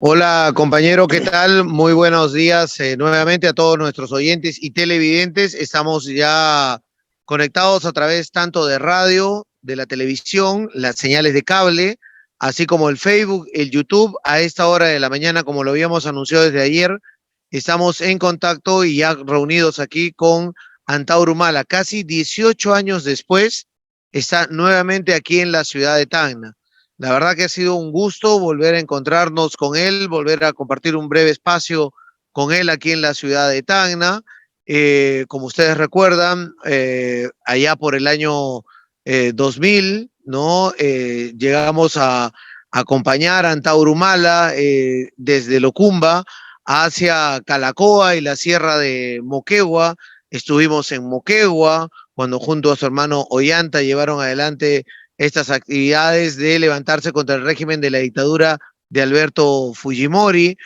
Hola compañero, ¿qué tal? Muy buenos días nuevamente a todos nuestros oyentes y televidentes. Estamos ya conectados a través tanto de radio, de la televisión, las señales de cable, así como el Facebook, el YouTube. A esta hora de la mañana, como lo habíamos anunciado desde ayer, estamos en contacto y ya reunidos aquí con Antauro Humala. Casi 18 años después, está nuevamente aquí en la ciudad de Tacna. La verdad que ha sido un gusto volver a encontrarnos con él, volver a compartir un breve espacio con él aquí en la ciudad de Tacna. Como ustedes recuerdan, allá por el año 2000, ¿no? Llegamos a acompañar a Antauro Humala desde Locumba hacia Calacoa y la sierra de Moquegua. Estuvimos en Moquegua cuando junto a su hermano Ollanta llevaron adelante estas actividades de levantarse contra el régimen de la dictadura de Alberto Fujimori.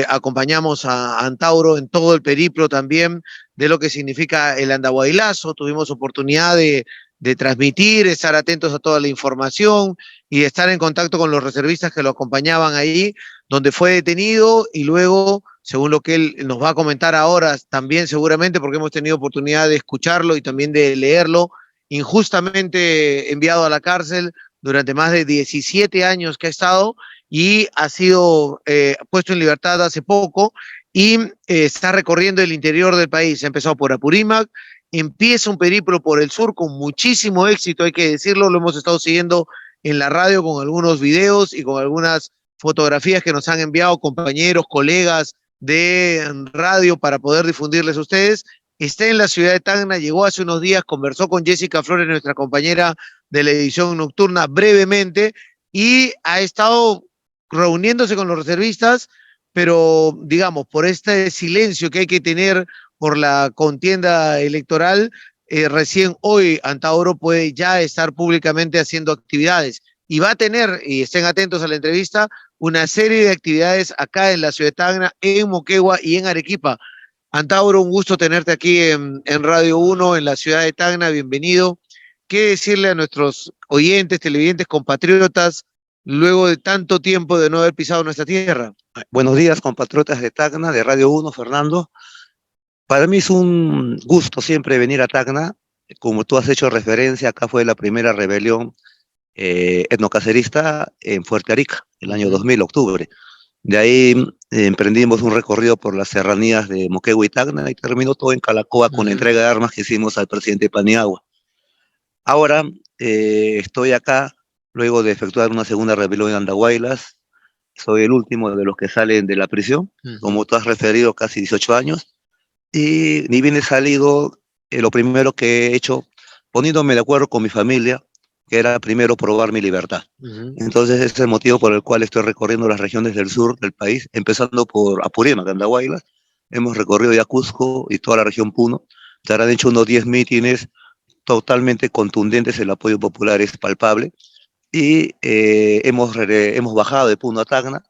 Acompañamos a Antauro en todo el periplo también de lo que significa el Andahuaylazo. Tuvimos oportunidad de transmitir, estar atentos a toda la información y de estar en contacto con los reservistas que lo acompañaban ahí, donde fue detenido y luego, según lo que él nos va a comentar ahora, también seguramente porque hemos tenido oportunidad de escucharlo y también de leerlo, injustamente enviado a la cárcel durante más de 17 años que ha estado y ha sido puesto en libertad hace poco y está recorriendo el interior del país. Ha empezado por Apurímac, empieza un periplo por el sur con muchísimo éxito, hay que decirlo, lo hemos estado siguiendo en la radio con algunos videos y con algunas fotografías que nos han enviado compañeros, colegas de radio para poder difundirles a ustedes. Está en la ciudad de Tacna, llegó hace unos días, conversó con Jessica Flores, nuestra compañera de la edición nocturna, brevemente, y ha estado reuniéndose con los reservistas, pero digamos, por este silencio que hay que tener por la contienda electoral, recién hoy Antauro puede ya estar públicamente haciendo actividades y va a tener, y estén atentos a la entrevista, una serie de actividades acá en la ciudad de Tacna, en Moquegua y en Arequipa. Antauro, un gusto tenerte aquí en Radio Uno, en la ciudad de Tacna, bienvenido. ¿Qué decirle a nuestros oyentes, televidentes, compatriotas, luego de tanto tiempo de no haber pisado nuestra tierra? Buenos días, compatriotas de Tacna, de Radio Uno, Fernando. Para mí es un gusto siempre venir a Tacna. Como tú has hecho referencia, acá fue la primera rebelión etnocacerista en Fuerte Arica, el año 2000, octubre. De ahí emprendimos un recorrido por las serranías de Moquegua y Tacna y terminó todo en Calacoa con la entrega de armas que hicimos al presidente Paniagua. Ahora estoy acá luego de efectuar una segunda rebelión en Andahuaylas. Soy el último de los que salen de la prisión, como tú has referido, casi 18 años. Y ni bien he salido, lo primero que he hecho, poniéndome de acuerdo con mi familia, que era primero probar mi libertad. Entonces ese es el motivo por el cual estoy recorriendo las regiones del sur del país, empezando por Apurímac, Andahuaylas. Hemos recorrido ya Cusco y toda la región Puno. Se habrán hecho unos 10 mítines totalmente contundentes, el apoyo popular es palpable. Y hemos bajado de Puno a Tacna.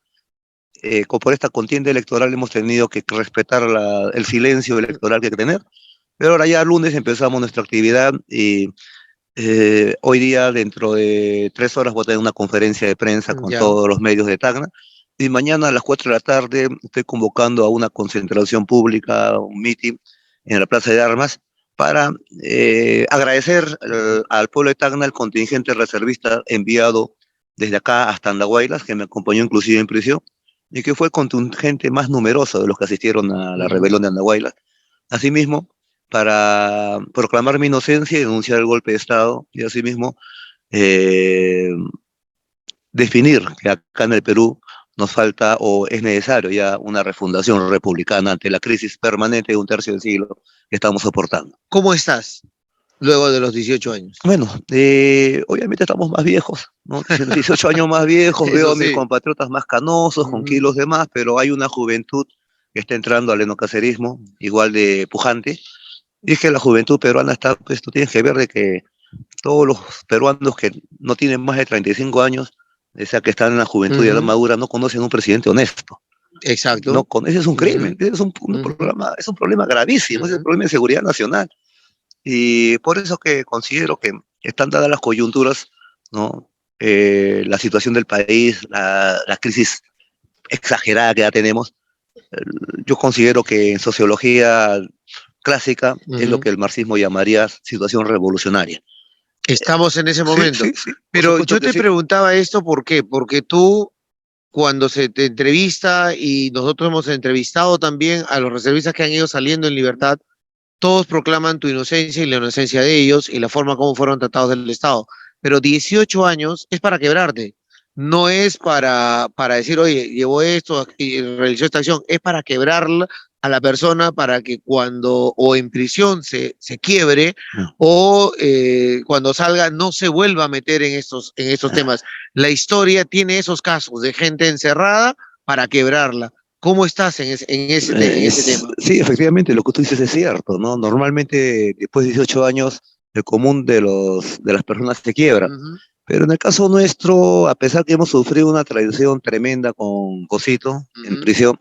Por esta contienda electoral hemos tenido que respetar el silencio electoral que hay que tener, pero ahora ya lunes empezamos nuestra actividad y hoy día dentro de 3 horas voy a tener una conferencia de prensa con todos los medios de Tacna y mañana a las 4 de la tarde estoy convocando a una concentración pública, un meeting en la Plaza de Armas para agradecer al pueblo de Tacna el contingente reservista enviado desde acá hasta Andahuaylas, que me acompañó inclusive en prisión, y que fue el contingente más numeroso de los que asistieron a la rebelión de Andahuaylas. Asimismo, para proclamar mi inocencia y denunciar el golpe de Estado, y asimismo eh, definir que acá en el Perú nos falta o es necesario ya una refundación republicana ante la crisis permanente de un tercio del siglo que estamos soportando. ¿Cómo estás luego de los 18 años? Bueno, obviamente estamos más viejos, ¿no? 18 años más viejos, veo a mis compatriotas más canosos, con kilos de más, pero hay una juventud que está entrando al enocacerismo, igual de pujante, y es que la juventud peruana está, pues tú tienes que ver de que todos los peruanos que no tienen más de 35 años, o sea, que están en la juventud y en la madura, no conocen un presidente honesto. Exacto. No, ese es un crimen, ese es un problema gravísimo, ese es el problema de seguridad nacional. Y por eso que considero que están dadas las coyunturas, ¿no? La situación del país, la crisis exagerada que ya tenemos. Yo considero que en sociología clásica es lo que el marxismo llamaría situación revolucionaria. Estamos en ese momento. Sí, sí, Pero yo te preguntaba esto, ¿por qué? Porque tú, cuando se te entrevista, y nosotros hemos entrevistado también a los reservistas que han ido saliendo en libertad, todos proclaman tu inocencia y la inocencia de ellos y la forma como fueron tratados del Estado. Pero 18 años es para quebrarte. No es para decir, oye, llevó esto y realizó esta acción. Es para quebrarla a la persona para que cuando o en prisión se quiebre o cuando salga no se vuelva a meter en estos temas. La historia tiene esos casos de gente encerrada para quebrarla. ¿Cómo estás en ese tema? Sí, efectivamente, lo que tú dices es cierto, ¿no? Normalmente, después de 18 años, el común de las personas se quiebra. Pero en el caso nuestro, a pesar que hemos sufrido una traición tremenda con Cosito en prisión,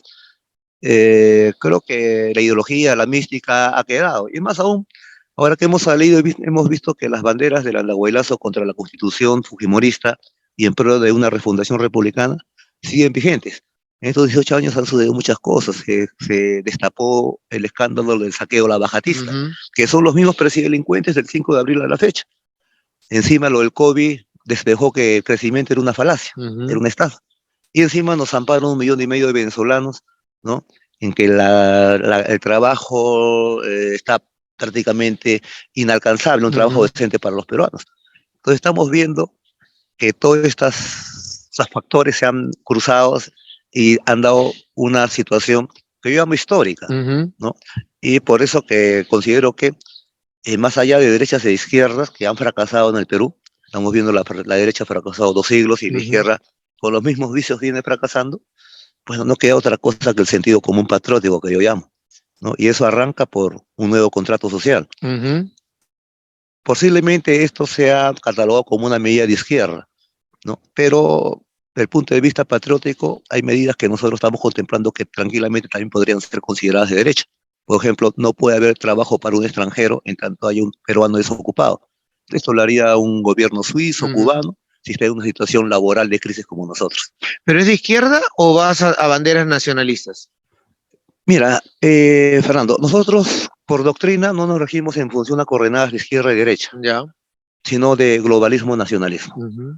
creo que la ideología, la mística ha quedado. Y más aún, ahora que hemos salido, hemos visto que las banderas del andahuaylazo contra la constitución fujimorista y en pro de una refundación republicana siguen vigentes. En estos 18 años han sucedido muchas cosas. Se destapó el escándalo del saqueo lavajatista, que son los mismos delincuentes del 5 de abril a la fecha. Encima lo del COVID despejó que el crecimiento era una falacia, era una estafa. Y encima nos amparan 1,5 millones de venezolanos, ¿no? En que el trabajo está prácticamente inalcanzable, un trabajo decente para los peruanos. Entonces estamos viendo que todos estos factores se han cruzado y han dado una situación que yo llamo histórica, ¿no? Y por eso que considero que más allá de derechas e izquierdas que han fracasado en el Perú, estamos viendo la derecha ha fracasado 2 siglos y la izquierda con los mismos vicios viene fracasando, pues no queda otra cosa que el sentido común patriótico que yo llamo, ¿no? Y eso arranca por un nuevo contrato social. Posiblemente esto sea catalogado como una medida de izquierda, ¿no? Pero desde el punto de vista patriótico hay medidas que nosotros estamos contemplando que tranquilamente también podrían ser consideradas de derecha. Por ejemplo, no puede haber trabajo para un extranjero en tanto hay un peruano desocupado. Esto lo haría un gobierno suizo, cubano, si está en una situación laboral de crisis como nosotros. ¿Pero es de izquierda o vas a banderas nacionalistas? Mira, Fernando, nosotros por doctrina no nos regimos en función a coordenadas de izquierda y derecha, sino de globalismo nacionalismo.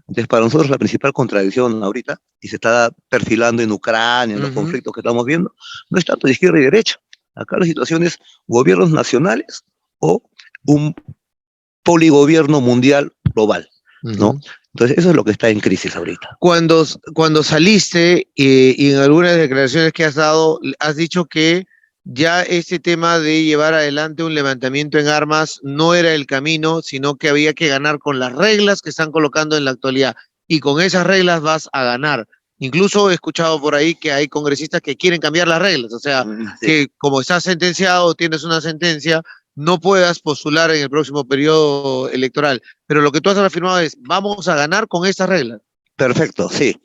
Entonces, para nosotros la principal contradicción ahorita, y se está perfilando en Ucrania, en los conflictos que estamos viendo, no es tanto de izquierda y derecha. Acá la situación es gobiernos nacionales o un poligobierno mundial global, ¿no? Entonces, eso es lo que está en crisis ahorita. Cuando saliste y en algunas declaraciones que has dado, has dicho que ya este tema de llevar adelante un levantamiento en armas no era el camino, sino que había que ganar con las reglas que están colocando en la actualidad. Y con esas reglas vas a ganar. Incluso he escuchado por ahí que hay congresistas que quieren cambiar las reglas. O sea, que como estás sentenciado, tienes una sentencia, no puedas postular en el próximo periodo electoral. Pero lo que tú has afirmado es, vamos a ganar con estas reglas. Perfecto, sí.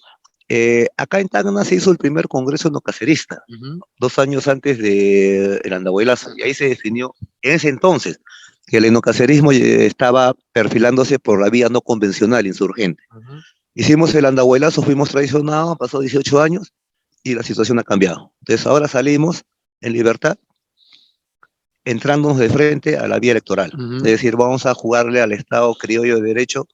Acá en Tacna se hizo el primer congreso nocacerista, 2 años antes del andahuaylazo, y ahí se definió, en ese entonces, que el enocacerismo estaba perfilándose por la vía no convencional, insurgente. Hicimos el andahuaylazo, fuimos traicionados, pasó 18 años y la situación ha cambiado. Entonces ahora salimos en libertad, entrándonos de frente a la vía electoral. Es decir, vamos a jugarle al Estado criollo de derecho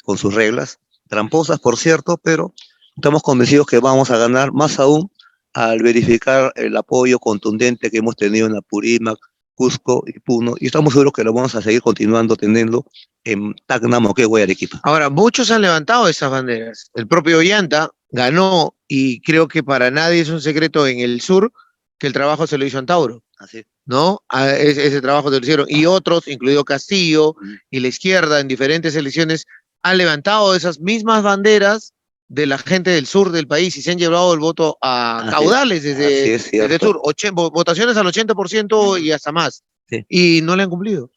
con sus reglas, tramposas por cierto, pero estamos convencidos que vamos a ganar, más aún al verificar el apoyo contundente que hemos tenido en Apurímac, Cusco y Puno, y estamos seguros que lo vamos a seguir continuando teniendo en Tacna, Moquegua y Arequipa. Ahora, muchos han levantado esas banderas. El propio Ollanta ganó, y creo que para nadie es un secreto en el sur que el trabajo se lo hizo Antauro. Así. ¿No? Ese trabajo se lo hicieron. Y otros, incluido Castillo y la izquierda en diferentes elecciones, han levantado esas mismas banderas de la gente del sur del país y se han llevado el voto a caudales desde el sur. Votaciones al 80% y hasta más. Sí. Y no le han cumplido.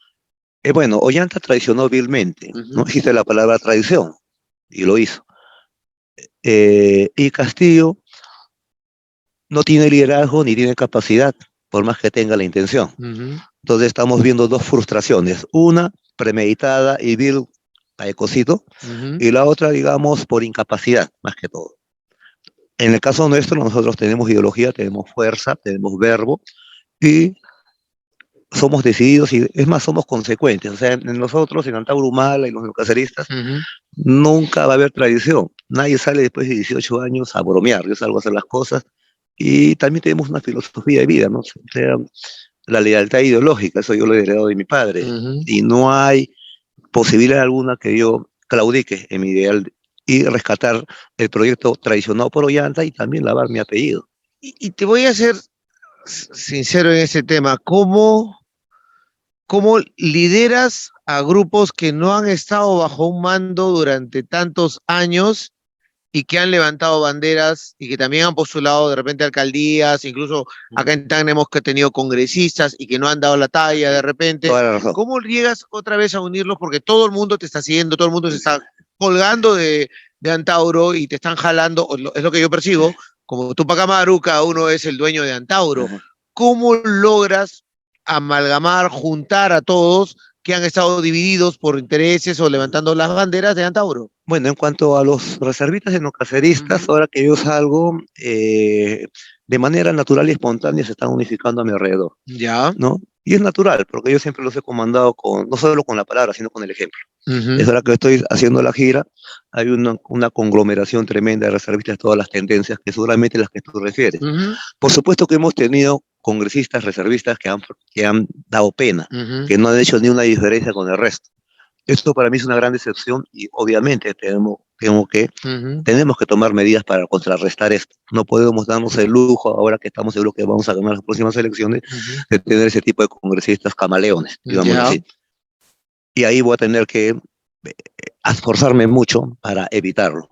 Bueno, Ollanta traicionó vilmente. No existe la palabra traición. Y lo hizo. Y Castillo no tiene liderazgo ni tiene capacidad, por más que tenga la intención. Entonces estamos viendo 2 frustraciones. Una, premeditada y vil, la de Cosito, y la otra, digamos, por incapacidad, más que todo. En el caso nuestro, nosotros tenemos ideología, tenemos fuerza, tenemos verbo y somos decididos y es más, somos consecuentes. O sea, en nosotros, en Antauro Humala y los neocaceristas, nunca va a haber tradición. Nadie sale después de 18 años a bromear. Yo salgo a hacer las cosas y también tenemos una filosofía de vida, ¿no? O sea, la lealtad ideológica, eso yo lo he heredado de mi padre. Y no hay posibilidad alguna que yo claudique en mi ideal y rescatar el proyecto traicionado por Ollanta y también lavar mi apellido. Y te voy a ser sincero en ese tema. ¿Cómo lideras a grupos que no han estado bajo un mando durante tantos años y que han levantado banderas y que también han postulado de repente alcaldías, incluso acá en Tacna hemos que tenido congresistas y que no han dado la talla de repente? Toda la razón. ¿Cómo llegas otra vez a unirlos? Porque todo el mundo te está siguiendo, todo el mundo se está colgando de Antauro y te están jalando, es lo que yo percibo, como Tupac Amaru, cada uno es el dueño de Antauro. ¿Cómo logras amalgamar, juntar a todos que han estado divididos por intereses o levantando las banderas de Antauro? Bueno, en cuanto a los reservistas y no caceristas, ahora que yo salgo, de manera natural y espontánea se están unificando a mi alrededor, Ya. ¿no? Y es natural, porque yo siempre los he comandado no solo con la palabra, sino con el ejemplo. Es ahora que estoy haciendo la gira, hay una conglomeración tremenda de reservistas de todas las tendencias, que seguramente las que tú refieres. Por supuesto que hemos tenido congresistas reservistas que han dado pena, que no han hecho ni una diferencia con el resto. Esto para mí es una gran decepción y obviamente tenemos que tomar medidas para contrarrestar esto. No podemos darnos el lujo, ahora que estamos seguros que vamos a ganar las próximas elecciones, de tener ese tipo de congresistas camaleones, digamos así. Y ahí voy a tener que esforzarme mucho para evitarlo.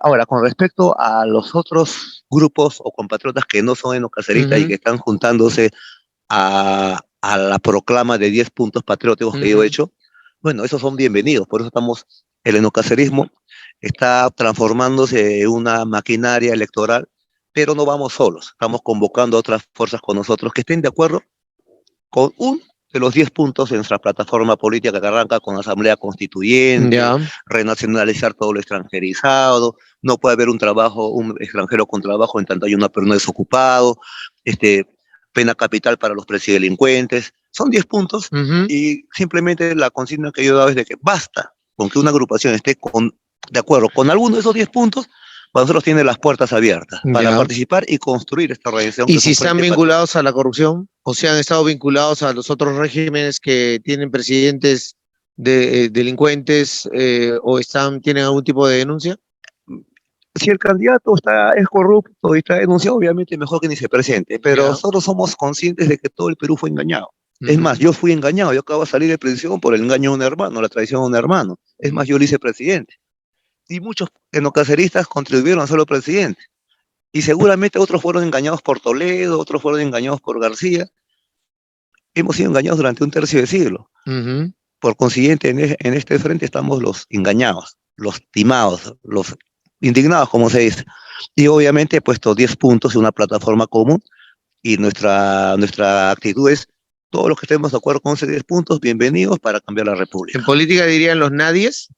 Ahora, con respecto a los otros grupos o compatriotas que no son enocaceristas y que están juntándose a la proclama de 10 puntos patrióticos que yo he hecho, bueno, esos son bienvenidos, por eso el enocacerismo está transformándose en una maquinaria electoral, pero no vamos solos, estamos convocando a otras fuerzas con nosotros que estén de acuerdo con de los 10 puntos en nuestra plataforma política que arranca con asamblea constituyente, renacionalizar todo lo extranjerizado, no puede haber un extranjero con trabajo en tanto hay una persona desocupado, pena capital para los presidelincuentes. Son 10 puntos y simplemente la consigna que yo he dado es de que basta con que una agrupación esté de acuerdo con alguno de esos 10 puntos, para nosotros tiene las puertas abiertas para participar y construir esta organización. ¿Y si están vinculados a la corrupción o si han estado vinculados a los otros regímenes que tienen presidentes delincuentes o tienen algún tipo de denuncia? Si el candidato es corrupto y está denunciado, obviamente mejor que ni se presente, pero nosotros somos conscientes de que todo el Perú fue engañado. Es más, yo fui engañado, yo acabo de salir de prisión por el engaño de un hermano, la traición de un hermano. Es más, yo lo hice presidente. Y muchos enocaceristas contribuyeron a serlo presidente. Y seguramente otros fueron engañados por Toledo, otros fueron engañados por García. Hemos sido engañados durante un tercio de siglo. Por consiguiente, en este frente estamos los engañados, los timados, los indignados, como se dice. Y obviamente he puesto 10 puntos en una plataforma común y nuestra actitud es, todos los que estemos de acuerdo con esos 10 puntos, bienvenidos para cambiar la República. ¿En política dirían los nadies?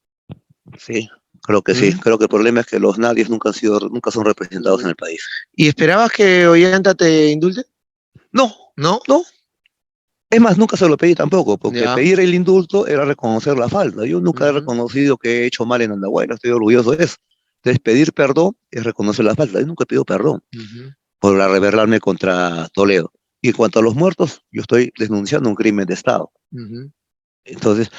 Sí, creo que sí. Creo que el problema es que los nadies nunca son representados en el país. ¿Y esperabas que Ollanta te indulte? No. Es más, nunca se lo pedí tampoco, porque pedir el indulto era reconocer la falta. Yo nunca he reconocido que he hecho mal en Andahuayla, estoy orgulloso de eso. Entonces, pedir perdón es reconocer la falta. Yo nunca he pedido perdón por rebelarme contra Toledo. Y en cuanto a los muertos, yo estoy denunciando un crimen de Estado. Entonces,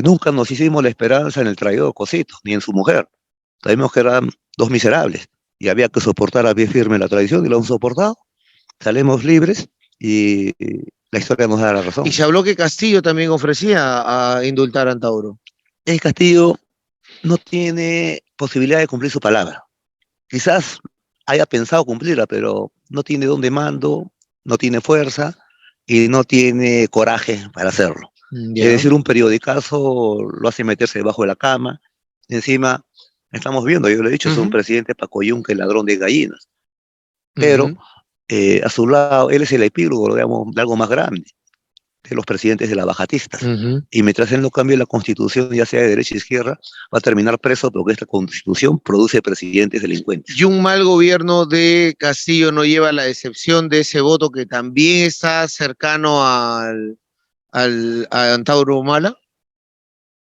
nunca nos hicimos la esperanza en el traidor Cosito, ni en su mujer. Sabemos que eran dos miserables y había que soportar a pie firme la traición y lo han soportado. Salimos libres y la historia nos da la razón. Y se habló que Castillo también ofrecía a indultar a Antauro. El Castillo no tiene posibilidad de cumplir su palabra. Quizás haya pensado cumplirla, pero no tiene don de mando, no tiene fuerza y no tiene coraje para hacerlo. Es decir, un periodicazo lo hace meterse debajo de la cama. Encima, estamos viendo, yo le he dicho, es un presidente pacoyunque, ladrón de gallinas. Pero a su lado, él es el epílogo, digamos, de algo más grande. de los presidentes de las bajatistas. Ujú. Y mientras él no cambie la constitución, ya sea de derecha o izquierda, va a terminar preso porque esta constitución produce presidentes delincuentes. Y un mal gobierno de Castillo no lleva la excepción de ese voto que también está cercano a Antauro Humala.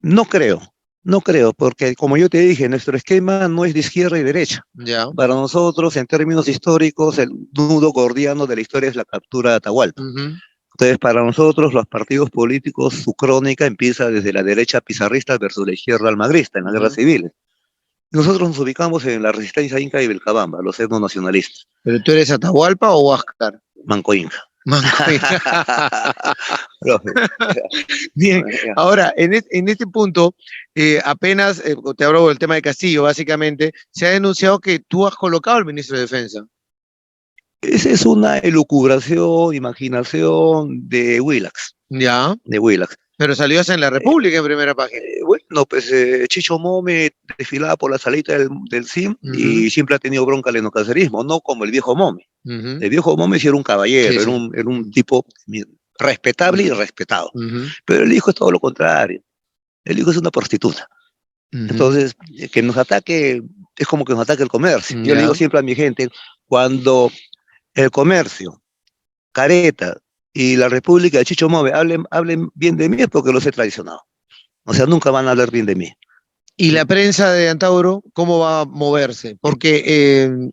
No creo, no creo, porque como yo te dije, nuestro esquema no es de izquierda y derecha. Ya. Para nosotros, en términos históricos, el nudo gordiano de la historia es la captura de Atahualpa. Ujú. Entonces, para nosotros, los partidos políticos, su crónica empieza desde la derecha pizarrista versus la izquierda almagrista, en las guerras civiles. Nosotros nos ubicamos en la resistencia inca y Vilcabamba, los etnonacionalistas, ¿Pero tú eres Atahualpa o Huáscar? Manco Inca. Manco Inca. Profe, Bien, ahora, en este punto, apenas, te hablo del tema de Castillo, básicamente, se ha denunciado que tú has colocado al ministro de Defensa. esa es una elucubración, imaginación de Willax, Ya, de Willax. pero salió hasta en la República en primera página. Bueno, pues Chicho Mome desfilaba por la salita del CIM y siempre ha tenido bronca al enocacerismo, no como el viejo Mome. Ujú. El viejo Mome sí era un caballero, Sí, era sí. era un tipo respetable y respetado. Ujú, Pero el hijo es todo lo contrario. El hijo es una prostituta. ujú. Entonces, que nos ataque es como que nos ataque el comercio. Yo le digo Ya. siempre a mi gente, cuando el comercio, Careta y la República de Chicho Move hablen bien de mí es porque los he traicionado. O sea, nunca van a hablar bien de mí. ¿Y la prensa de Antauro, cómo va a moverse? Porque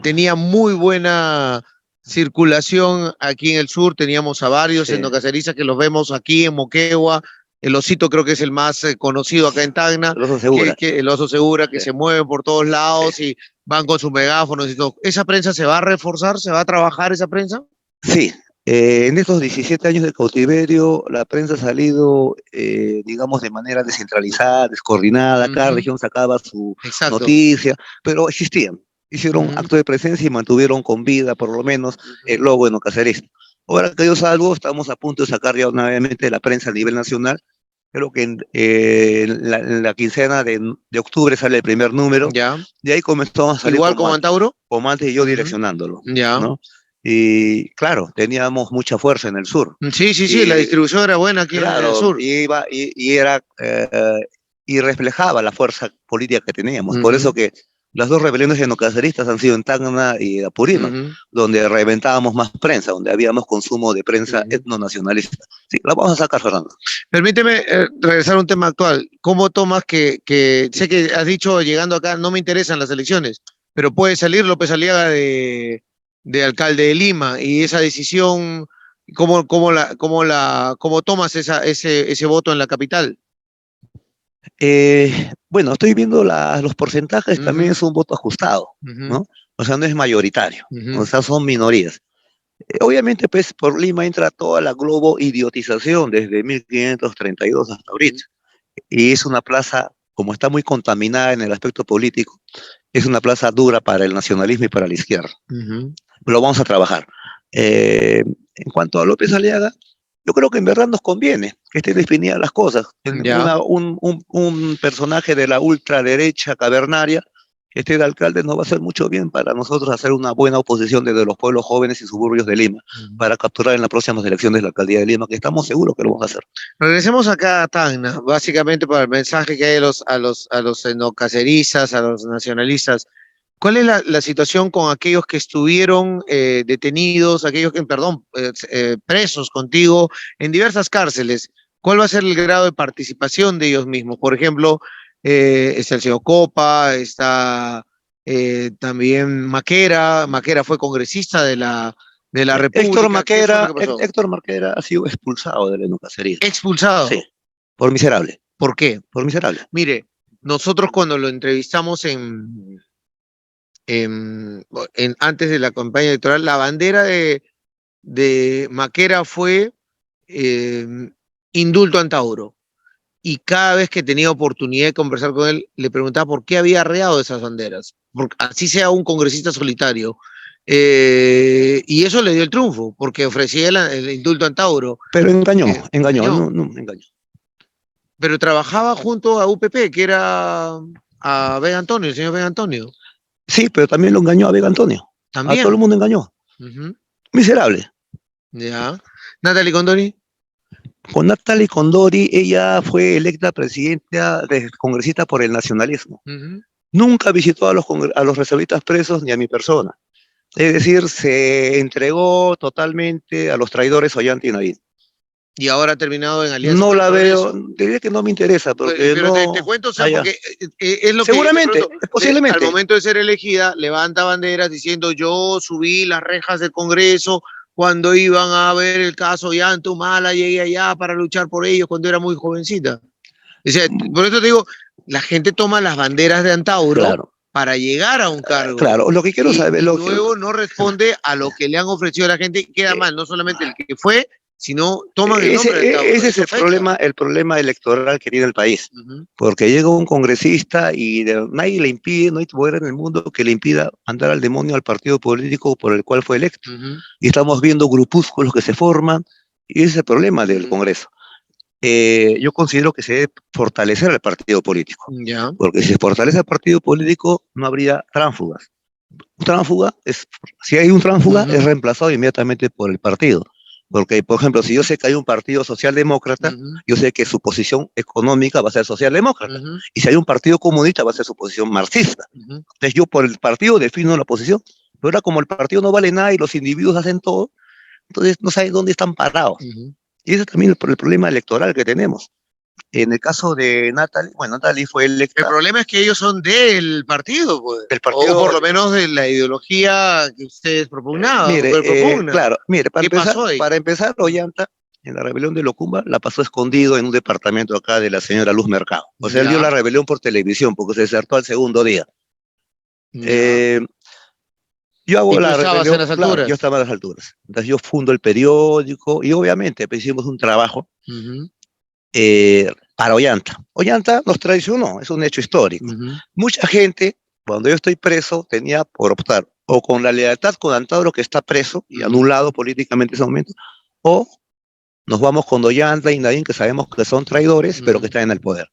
tenía muy buena circulación aquí en el sur, teníamos a varios Sí. endocacerizas que los vemos aquí en Moquegua, el Osito creo que es el más conocido acá en Tacna, El oso segura. el Oso Segura, que Sí. se mueven por todos lados y van con sus megáfonos y todo. ¿Esa prensa se va a reforzar? ¿Se va a trabajar esa prensa? Sí, en estos 17 años de cautiverio, la prensa ha salido, digamos, de manera descentralizada, descoordinada. Cada Ujú. región sacaba su Exacto. noticia, pero existían. Hicieron Ujú. acto de presencia y mantuvieron con vida, por lo menos, el logo enocacerista. Ahora que yo salgo, estamos a punto de sacar ya nuevamente la prensa a nivel nacional. Creo que en la quincena de octubre sale el primer número. Ya. De ahí comenzamos a salir Igual como Antauro. como antes y yo Ujú. direccionándolo, Ya. ¿no? Y claro, teníamos mucha fuerza en el sur. Sí, sí, sí, la Y distribución era buena aquí en el claro, sur. y reflejaba la fuerza política que teníamos. Por Ujú. eso que las dos rebeliones genocaceristas han sido en Tacna y Apurímac, Ujú. donde reventábamos más prensa, donde habíamos consumo de prensa Ujú. etnonacionalista. Sí, la vamos a sacar, Fernando. Permíteme regresar a un tema actual. ¿Cómo tomas sé que has dicho llegando acá, no me interesan las elecciones, pero puede salir López Aliaga de alcalde de Lima y esa decisión, cómo tomas ese voto en la capital? Bueno, estoy viendo los porcentajes, también Ujú, es un voto ajustado, ujú, ¿no? O sea, no es mayoritario, o ujú, sea, son minorías. Obviamente, pues, por Lima entra toda la globo idiotización desde 1532 hasta ahorita. Y es una plaza, como está muy contaminada en el aspecto político, es una plaza dura para el nacionalismo y para la izquierda. ujú. Lo vamos a trabajar. En cuanto a López Aliaga, yo creo que en verdad nos conviene que estén definidas las cosas. Ya. Un personaje de la ultraderecha cavernaria que esté de alcalde nos va a hacer mucho bien para nosotros hacer una buena oposición desde los pueblos jóvenes y suburbios de Lima, para capturar en las próximas elecciones de la alcaldía de Lima, que estamos seguros que lo vamos a hacer. Regresemos acá a Tacna, básicamente para el mensaje que hay a los endocacerizas, a los nacionalistas. ¿Cuál es la situación con aquellos que estuvieron detenidos, aquellos que, perdón, presos contigo en diversas cárceles? ¿Cuál va a ser el grado de participación de ellos mismos? Por ejemplo, está el señor Copa, está también Maquera. Maquera fue congresista de la República. ¿Qué fue lo que pasó? Héctor Marquera ha sido expulsado del enucacerismo. Expulsado. Sí, por miserable, ¿Por qué? por miserable. Mire, nosotros cuando lo entrevistamos antes de la campaña electoral, la bandera de Maquera fue eh, indulto a Antauro. Y cada vez que tenía oportunidad de conversar con él, le preguntaba por qué había arreado esas banderas, porque así sea un congresista solitario. Y eso le dio el triunfo, porque ofrecía el indulto a Antauro. Pero engañó, engañó, Engañó, no, engañó. pero trabajaba junto a UPP, que era a Vega Antonio, el señor Vega Antonio. Sí, pero también lo engañó a Vega Antonio. A todo el También. mundo engañó. Ujú. Miserable. Ya. Natalie Condori. Con Natalie Condori, ella fue electa congresista por el nacionalismo. Nunca visitó a los reservistas presos ni a mi persona. Es decir, se entregó totalmente a los traidores Ollanta y Navín. Y ahora ha terminado en alianza No con el la veo, Progreso. diría que no me interesa, porque Pero no... te cuento, o sea, allá. porque es lo Seguramente, que de pronto, posiblemente. al momento de ser elegida, levanta banderas diciendo yo subí las rejas del Congreso cuando iban a ver el caso Ollanta Humala, llegué allá para luchar por ellos cuando era muy jovencita. O sea, por eso te digo, la gente toma las banderas de Antauro Claro. para llegar a un cargo. Claro, lo que quiero saber... Y luego no responde a lo que le han ofrecido a la gente, queda mal, no solamente el que fue, sino toman el nombre de Antauro. Ese es el problema electoral que tiene el país. Porque llega un congresista y nadie le impide, no hay poder en el mundo que le impida mandar al demonio al partido político por el cual fue electo. Y estamos viendo grupúsculos que se forman, y ese es el problema del Congreso. Yo considero que se debe fortalecer al partido político. Porque si se fortalece al partido político, no habría tránsfugas. Si hay un tránsfuga, es reemplazado inmediatamente por el partido. Porque, por ejemplo, si yo sé que hay un partido socialdemócrata, yo sé que su posición económica va a ser socialdemócrata. Y si hay un partido comunista, va a ser su posición marxista. Entonces yo por el partido defino la posición. Pero ahora como el partido no vale nada y los individuos hacen todo, entonces no saben dónde están parados. Y ese es también el problema electoral que tenemos. En el caso de Natalie, bueno, Natalie fue electa. El problema es que ellos son del partido, pues. Del partido, o por lo menos de la ideología que ustedes propugnaban. Claro, mire, para empezar, Ollanta, en la rebelión de Locumba, la pasó escondido en un departamento acá de la señora Luz Mercado. O sea, él dio la rebelión por televisión, porque se desertó al segundo día. Yo hago la rebelión, claro, yo estaba a las alturas. Entonces yo fundo el periódico y obviamente pues, hicimos un trabajo para Ollanta. Ollanta nos traicionó, es un hecho histórico. Mucha gente, cuando yo estoy preso, tenía por optar o con la lealtad con Antauro, que está preso y anulado políticamente en ese momento, o nos vamos con Ollanta y Nadine, que sabemos que son traidores, pero que están en el poder.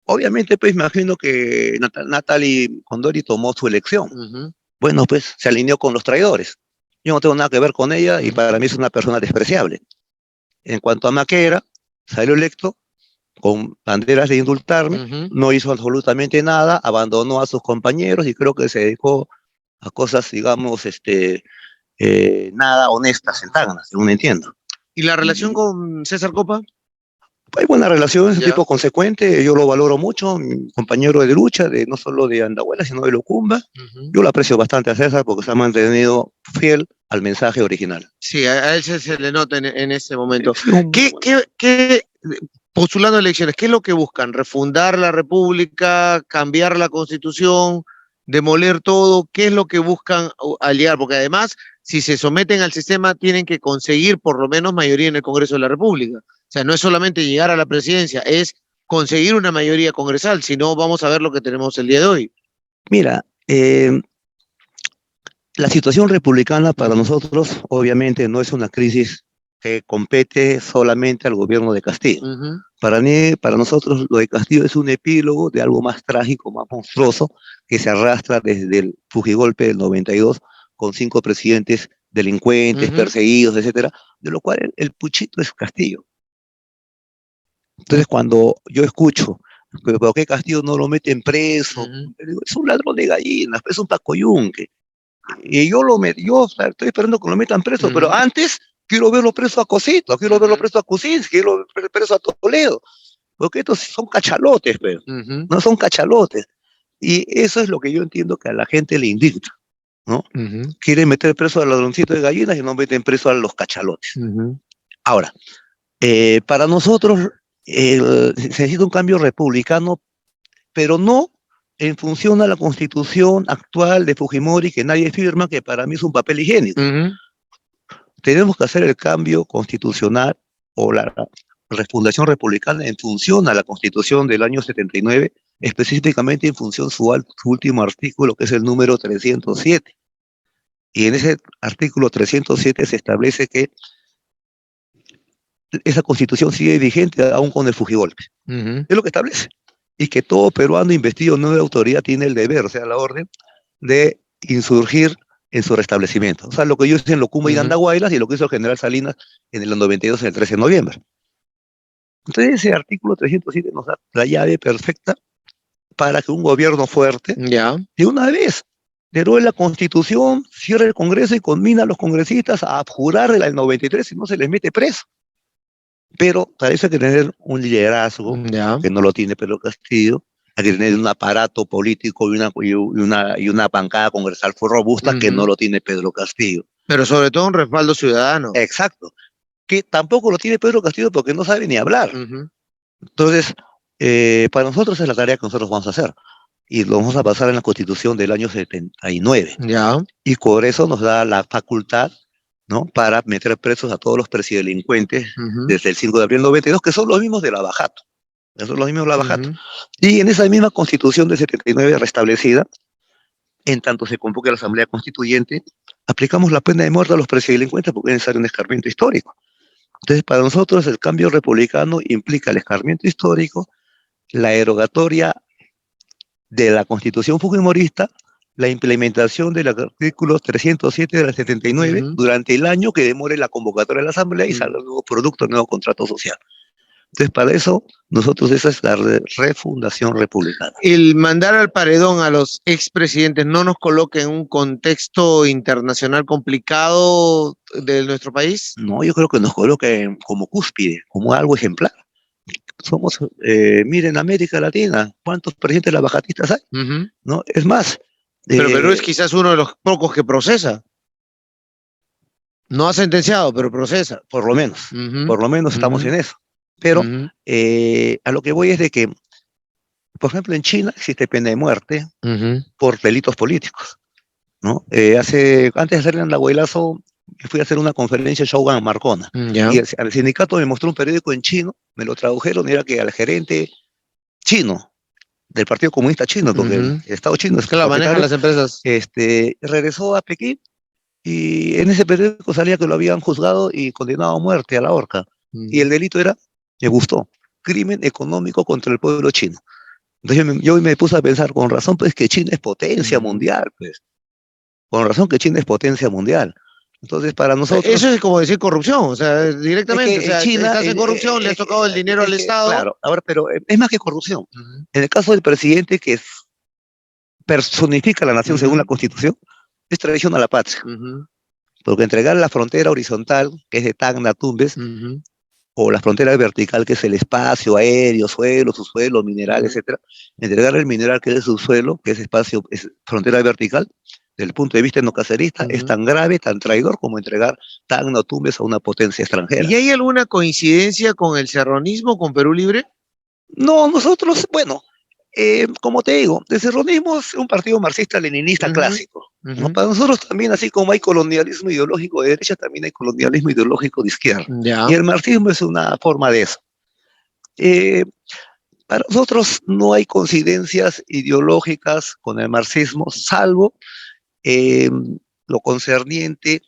Obviamente, pues imagino que Natalie Condori tomó su elección. Bueno, pues se alineó con los traidores. Yo no tengo nada que ver con ella y para mí es una persona despreciable. En cuanto a Maquera, salió electo con banderas de indultarme, no hizo absolutamente nada, abandonó a sus compañeros y creo que se dedicó a cosas, digamos, nada honestas en Tacna, según entiendo. ¿Y la relación con César Copa? Hay buena relación, es un tipo consecuente, yo lo valoro mucho, mi compañero de lucha, no solo de Andahuela, sino de Locumba. Yo lo aprecio bastante a César porque se ha mantenido fiel al mensaje original. Sí, a él se le nota en ese momento. ¿Qué postulando elecciones, qué es lo que buscan? ¿Refundar la República, cambiar la Constitución, demoler todo? ¿Qué es lo que buscan al llegar? Porque además, si se someten al sistema, tienen que conseguir por lo menos mayoría en el Congreso de la República. O sea, no es solamente llegar a la presidencia, es conseguir una mayoría congresal, si no vamos a ver lo que tenemos el día de hoy. Mira, la situación republicana para nosotros obviamente no es una crisis que compete solamente al gobierno de Castillo. Para nosotros lo de Castillo es un epílogo de algo más trágico, más monstruoso, que se arrastra desde el Fujigolpe del 92, con 5 presidentes delincuentes, perseguidos, etcétera, de lo cual el puchito es Castillo. Entonces, cuando yo escucho, ¿por qué Castillo no lo meten preso? Digo, es un ladrón de gallinas, es un pacoyunque. Y yo estoy esperando que lo metan preso, pero antes quiero verlo preso a Cosito, quiero verlo preso a Kuczynski, quiero verlo preso a Toledo, porque estos son cachalotes, pero no son cachalotes. Y eso es lo que yo entiendo que a la gente le indigna, ¿no? Quieren meter preso al ladroncito de gallinas y no meten preso a los cachalotes. Ahora, para nosotros se necesita un cambio republicano, pero no en función a la constitución actual de Fujimori, que nadie firma, que para mí es un papel higiénico. Tenemos que hacer el cambio constitucional o la refundación republicana en función a la constitución del año 79, específicamente en función a su último artículo, que es el número 307. Y en ese artículo 307 se establece que esa constitución sigue vigente aún con el Fujigolpe. Es lo que establece. Y que todo peruano investido en nueva autoridad tiene el deber, o sea, la orden, de insurgir en su restablecimiento. O sea, lo que yo hice en Locumba y Andahuaylas y lo que hizo el general Salinas en el 92, en el 13 de noviembre. Entonces ese artículo 307 nos da la llave perfecta para que un gobierno fuerte, Ya. de una vez, derogue la Constitución, cierre el Congreso y conmina a los congresistas a abjurar el 93 y no se les mete preso. Pero para eso hay que tener un liderazgo, Ya. que no lo tiene Pedro Castillo, hay que tener un aparato político y una bancada congresal robusta, que no lo tiene Pedro Castillo. Pero sobre todo un respaldo ciudadano. Exacto. Que tampoco lo tiene Pedro Castillo porque no sabe ni hablar. Entonces, para nosotros es la tarea que nosotros vamos a hacer. Y lo vamos a pasar en la Constitución del año 79. Ya. Y por eso nos da la facultad, ¿no?, para meter presos a todos los presidelincuentes desde el 5 de abril del 92, que son los mismos de Lavajato. Son los mismos de Lavajato. Y en esa misma Constitución del 79 restablecida, en tanto se convoque la Asamblea Constituyente, aplicamos la pena de muerte a los presidelincuentes porque es necesario un escarmiento histórico. Entonces, para nosotros el cambio republicano implica el escarmiento histórico, la derogatoria de la Constitución fujimorista, la implementación del artículo 307 de la 79 durante el año que demore la convocatoria de la Asamblea y salga el nuevo producto, el nuevo contrato social. Entonces, para eso, nosotros esa es la refundación republicana. El mandar al paredón a los expresidentes no nos coloca en un contexto internacional complicado de nuestro país. No, yo creo que nos coloca como cúspide, como algo ejemplar. Somos, miren, América Latina, ¿cuántos presidentes lavajatistas hay? ¿No? Es más. Pero Perú es quizás uno de los pocos que procesa. No ha sentenciado, pero procesa. Por lo menos estamos en eso. Pero a lo que voy es de que, por ejemplo, en China existe pena de muerte por delitos políticos, ¿no? Antes de hacer el andahuaylazo, fui a hacer una conferencia en Shougang, Marcona, y al sindicato me mostró un periódico en chino, me lo tradujeron, y era que al gerente chino del Partido Comunista Chino, porque el Estado chino es claro, manejan las empresas. Regresó a Pekín, y en ese periódico salía que lo habían juzgado y condenado a muerte, a la horca, y el delito era, me gustó, crimen económico contra el pueblo chino. Entonces yo me puse a pensar, con razón, pues, que China es potencia mundial, pues. Con razón que China es potencia mundial. Entonces, para nosotros... Eso es como decir corrupción, o sea, directamente. Es que o sea, China, estás en corrupción, le has tocado el dinero al Estado. Claro, ahora, pero es más que corrupción. En el caso del presidente, que personifica la nación según la Constitución, es traición a la patria. Porque entregar la frontera horizontal, que es de Tacna a Tumbes, o la frontera vertical, que es el espacio aéreo, suelo, subsuelo, mineral, etcétera, entregar el mineral, que es el subsuelo, que es espacio, es frontera vertical, desde el punto de vista etnocacerista, es tan grave, tan traidor como entregar Tacna o Tumbes a una potencia extranjera. ¿Y hay alguna coincidencia con el serronismo, con Perú Libre? No, nosotros, bueno, como te digo, el serronismo es un partido marxista-leninista clásico, ¿no? Para nosotros también, así como hay colonialismo ideológico de derecha, también hay colonialismo ideológico de izquierda. Y el marxismo es una forma de eso. Para nosotros no hay coincidencias ideológicas con el marxismo, salvo lo concerniente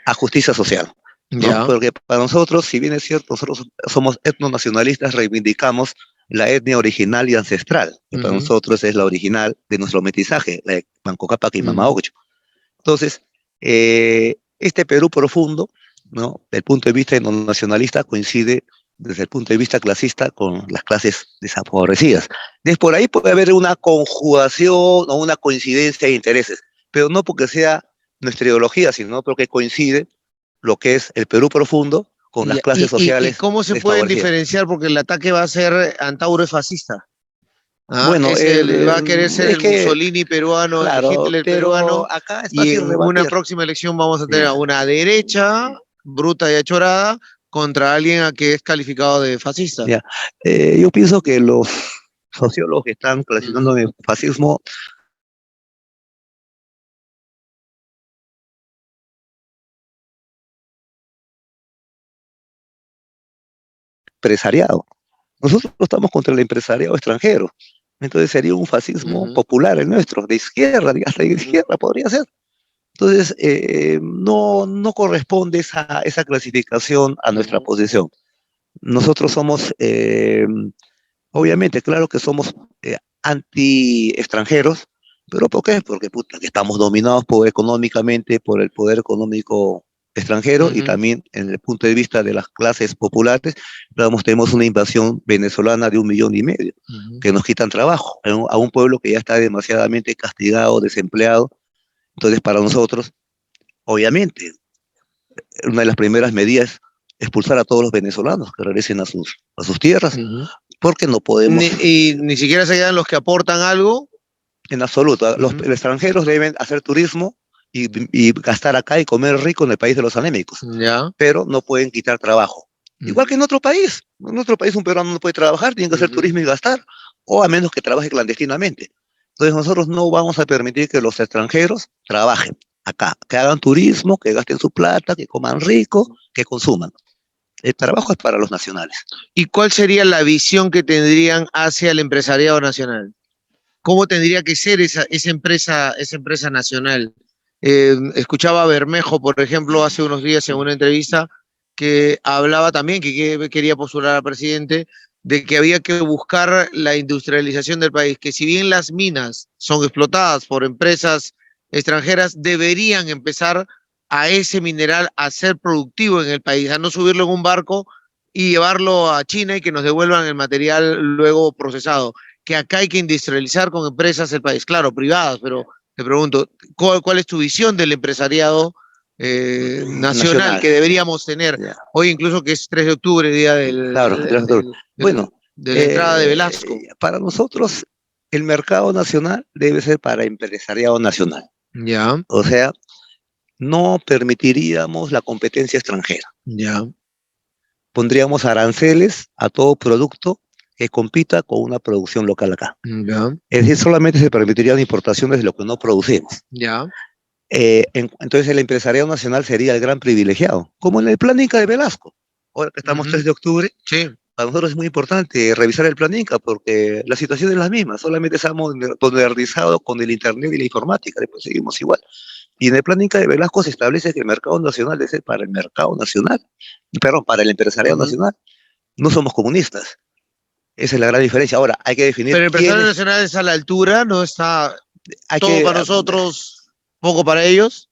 a justicia social, ¿no? Porque para nosotros, si bien es cierto, nosotros somos etnonacionalistas, reivindicamos la etnia original y ancestral, que para nosotros es la original de nuestro mestizaje, la de Manco Cápac y Mama Ocllo. Entonces, este Perú profundo, ¿no?, desde el punto de vista etnonacionalista, coincide desde el punto de vista clasista con las clases desfavorecidas. Entonces, por ahí puede haber una conjugación o una coincidencia de intereses, pero no porque sea nuestra ideología, sino porque coincide lo que es el Perú profundo con las clases sociales. ¿Y cómo se pueden diferenciar? Porque el ataque va a ser Antauro es fascista. Bueno, va a querer ser el Mussolini peruano, claro, el Hitler peruano, acá es y en una próxima elección vamos a tener a una derecha bruta y achorada contra alguien a que es calificado de fascista. Yo pienso que los sociólogos que están clasificando el fascismo empresariado. Nosotros estamos contra el empresariado extranjero. Entonces sería un fascismo popular el nuestro, de izquierda, hasta de izquierda podría ser. Entonces, no corresponde esa clasificación a nuestra posición. Nosotros somos, obviamente, claro que somos anti-extranjeros, pero ¿por qué? Porque estamos dominados económicamente por el poder económico extranjero y también en el punto de vista de las clases populares, tenemos una invasión venezolana de 1,5 millones que nos quitan trabajo a un pueblo que ya está demasiadamente castigado, desempleado. Entonces, para nosotros, obviamente, una de las primeras medidas es expulsar a todos los venezolanos que regresen a sus tierras, porque no podemos... ¿Y ni siquiera se quedan los que aportan algo? En absoluto. Los extranjeros deben hacer turismo y gastar acá y comer rico en el país de los anémicos, pero no pueden quitar trabajo. Igual que en otro país. En otro país un peruano no puede trabajar, tiene que hacer turismo y gastar, o a menos que trabaje clandestinamente. Entonces nosotros no vamos a permitir que los extranjeros trabajen acá, que hagan turismo, que gasten su plata, que coman rico, que consuman. El trabajo es para los nacionales. ¿Y cuál sería la visión que tendrían hacia el empresariado nacional? ¿Cómo tendría que ser esa empresa nacional? Escuchaba a Bermejo, por ejemplo, hace unos días en una entrevista que hablaba también que quería postular al presidente de que había que buscar la industrialización del país, que si bien las minas son explotadas por empresas extranjeras, deberían empezar a ese mineral a ser productivo en el país, a no subirlo en un barco y llevarlo a China y que nos devuelvan el material luego procesado. Que acá hay que industrializar con empresas del país, claro, privadas, pero te pregunto, ¿cuál es tu visión del empresariado nacional que deberíamos tener? Hoy incluso que es 3 de octubre, día de la entrada de Velasco. Para nosotros el mercado nacional debe ser para empresariado nacional. Ya. O sea, no permitiríamos la competencia extranjera. Ya. Pondríamos aranceles a todo producto que compita con una producción local acá. Ya. Es decir, solamente se permitirían importaciones de lo que no producimos. Ya. Entonces el empresariado nacional sería el gran privilegiado, como en el Plan Inca de Velasco. Ahora que estamos 3 de octubre, sí. Para nosotros es muy importante revisar el Plan Inca porque la situación es la misma, solamente estamos modernizados con el Internet y la informática, después seguimos igual. Y en el Plan Inca de Velasco se establece que el mercado nacional debe ser para el mercado nacional, perdón, para el empresariado nacional. No somos comunistas. Esa es la gran diferencia. Ahora, hay que definir. Pero el empresario nacional está a la altura, no está todo para nosotros, poco para ellos.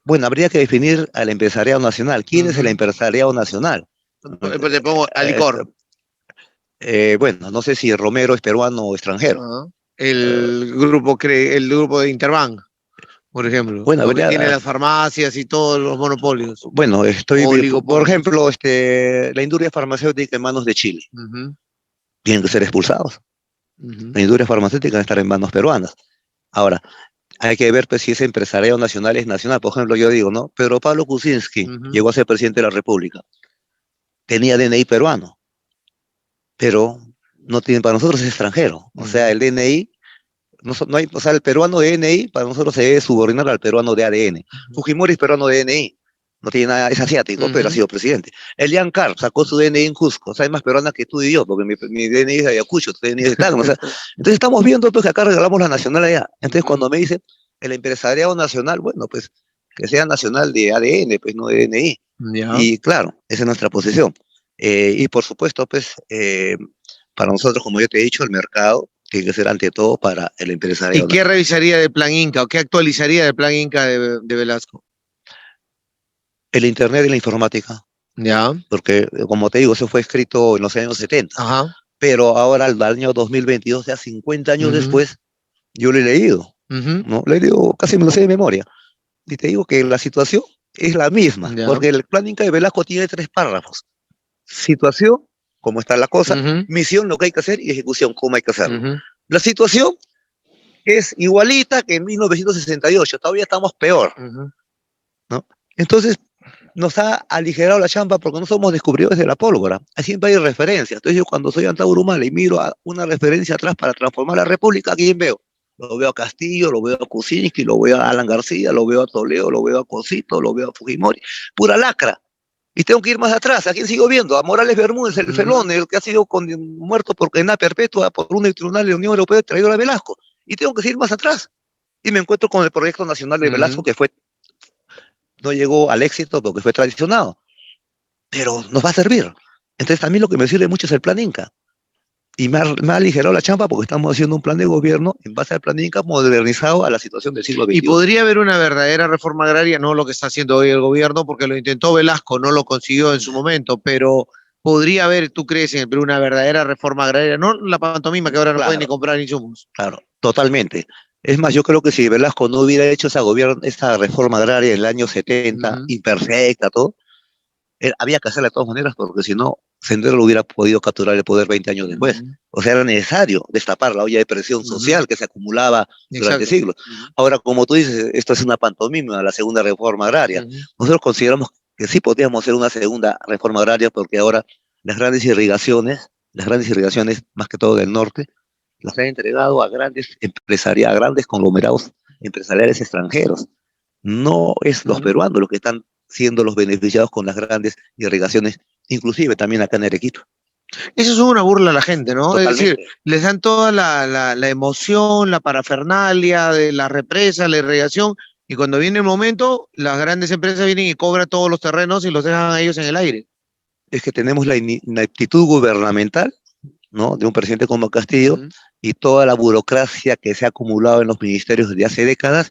Bueno, habría que definir al empresariado nacional. ¿Quién es el empresariado nacional? Pues le pongo a licor. Bueno, no sé si Romero es peruano o extranjero. El grupo de Interbank, por ejemplo, bueno, que tiene las farmacias y todos los monopolios. Bueno, por ejemplo, la industria farmacéutica en manos de Chile. Tienen que ser expulsados. La industria farmacéutica debe estar en manos peruanas. Ahora, hay que ver pues, si ese empresariado nacional es nacional. Por ejemplo, yo digo, ¿no? Pedro Pablo Kuczynski llegó a ser presidente de la República. Tenía DNI peruano, pero no tiene, para nosotros es extranjero. O sea, el DNI, no hay, o sea, el peruano de DNI para nosotros se debe subordinar al peruano de ADN. Fujimori es peruano de DNI, no tiene nada, es asiático, pero ha sido presidente. Elian Carr sacó su DNI en Cusco, o sea, es más peruana que tú y yo, porque mi DNI es de Ayacucho, tu DNI es de Tacna. O sea, entonces estamos viendo pues, que acá regalamos la nacionalidad. Entonces cuando me dicen el empresariado nacional, bueno, pues que sea nacional de ADN, pues no de DNI. Y claro, esa es nuestra posición. Y por supuesto, pues, para nosotros, como yo te he dicho, el mercado tiene que ser ante todo para el empresario. ¿Y qué revisaría del Plan Inca o qué actualizaría del Plan Inca de Velasco? El Internet y la informática. Ya. Porque, como te digo, eso fue escrito en los años 70. Pero ahora, al año 2022, ya 50 años después, yo lo he leído. ¿No? Lo he leído, casi me lo sé de memoria. Y te digo que la situación es la misma, porque el Plan Inca de Velasco tiene 3 párrafos. Situación, cómo está la cosa, misión, lo que hay que hacer, y ejecución, cómo hay que hacerlo. La situación es igualita que en 1968, todavía estamos peor. ¿No? Entonces, nos ha aligerado la chamba porque no somos descubridores de la pólvora. Siempre hay referencias. Entonces, yo cuando soy Antauro Humala y miro a una referencia atrás para transformar la República, ¿a quién veo? Lo veo a Castillo, lo veo a Kuczynski, lo veo a Alan García, lo veo a Toledo, lo veo a Cosito, lo veo a Fujimori. Pura lacra. Y tengo que ir más atrás. ¿A quién sigo viendo? A Morales Bermúdez, el felón, el que ha sido muerto por cadena perpetua por un tribunal de la Unión Europea traidor a Velasco. Y tengo que seguir más atrás. Y me encuentro con el proyecto nacional de Velasco que no llegó al éxito porque fue traicionado. Pero nos va a servir. Entonces, a mí lo que me sirve mucho es el Plan Inca. Y me ha aligerado la chamba porque estamos haciendo un plan de gobierno en base al plan de Inca modernizado a la situación del siglo Y XXI. podría haber una verdadera reforma agraria, no lo que está haciendo hoy el gobierno, porque lo intentó Velasco, no lo consiguió en su momento, pero podría haber, ¿tú crees, en el Perú una verdadera reforma agraria? No la pantomima que ahora no pueden ni Claro, comprar insumos. claro, totalmente. Es más, yo creo que si Velasco no hubiera hecho esa reforma agraria en el año 70, Ujú, imperfecta, todo, había que hacerla de todas maneras porque si no, Sendero lo hubiera podido capturar el poder 20 años después. ujú, O sea, era necesario destapar la olla de presión ujú, social que se acumulaba durante exacto. siglos. Ujú, Ahora, como tú dices, esto es una pantomima, la segunda reforma agraria. ujú, Nosotros consideramos que sí podríamos hacer una segunda reforma agraria porque ahora las grandes irrigaciones, más que todo del norte, las han entregado a grandes empresarios, a grandes conglomerados empresariales extranjeros. No es los ujú. peruanos los que están siendo los beneficiados con las grandes irrigaciones, inclusive también acá en Arequipa. Eso es una burla a la gente, ¿no? Es decir, Totalmente. les dan toda la emoción, la parafernalia de la represa, la irrigación, y cuando viene el momento, las grandes empresas vienen y cobran todos los terrenos y los dejan a ellos en el aire. Es que tenemos la ineptitud gubernamental, ¿no? De un presidente como Castillo Ujú. y toda la burocracia que se ha acumulado en los ministerios desde hace décadas,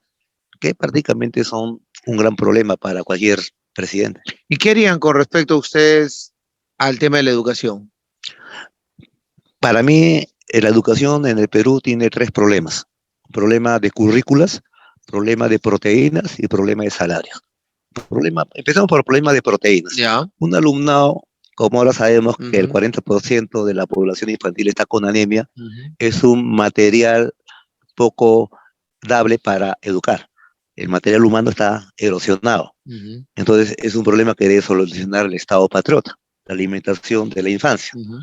que prácticamente son un gran problema para cualquier presidente. ¿Y qué harían con respecto a ustedes al tema de la educación? Para mí, la educación en el Perú tiene tres problemas. Problema de currículas, problema de proteínas y problema de salarios. Empezamos por el problema de proteínas. Ya. Un alumnado, como ahora sabemos que el Ujú, 40% de la población infantil está con anemia, ujú, es un material poco dable para educar. El material humano está erosionado. ujú, Entonces es un problema que debe solucionar el Estado patriota, la alimentación de la infancia. ujú,